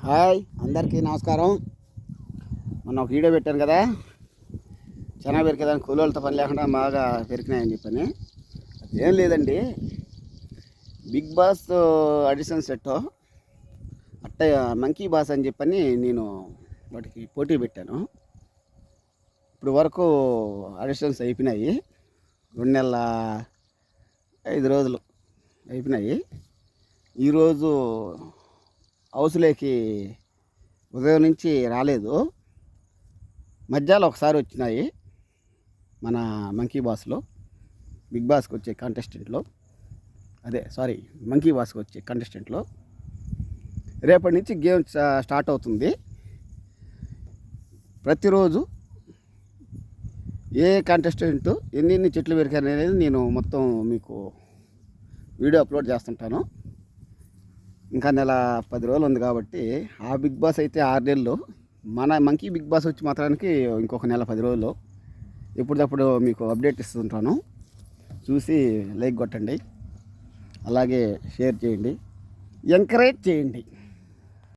Hi అందరికీ నమస్కారం. మొన్న ఒక వీడియో పెట్టాను కదా, చాలా పెరికేదాన్ని కూలీలతో పని లేకుండా బాగా పెరికినాయని చెప్పని. ఏం లేదండి, బిగ్ బాస్ ఆడిషన్ సెట్ అట్ట మంకీ బాస్ అని చెప్పని నేను వాటికి పోటీ పెట్టాను. ఇప్పుడు వరకు ఆడిషన్స్ అయిపోయినాయి. 2 నెలల 5 రోజులు అయిపోయినాయి. ఈరోజు హౌస్లోకి ఉదయం నుంచి రాలేదు. మధ్యాహ్నం ఒకసారి వచ్చినాయి. మన మంకీ బాస్లో బిగ్ బాస్కి వచ్చే కంటెస్టెంట్లో, మంకీ బాస్కి వచ్చే కంటెస్టెంట్లో రేపటి నుంచి గేమ్ స్టార్ట్ అవుతుంది. ప్రతిరోజు ఏ కంటెస్టెంట్ ఎన్ని చెట్లు పెరికారు అనేది నేను మొత్తం మీకు వీడియో అప్లోడ్ చేస్తుంటాను. ఇంకా నెల 10 రోజులు ఉంది కాబట్టి ఆ బిగ్ బాస్ అయితే 6 నెలలు, మన మంకీ బిగ్ బాస్ వచ్చి మాత్రానికి ఇంకొక నెల 10 రోజులు. ఎప్పటికప్పుడు మీకు అప్డేట్ ఇస్తుంటాను. చూసి లైక్ కొట్టండి, అలాగే షేర్ చేయండి, ఎంకరేజ్ చేయండి.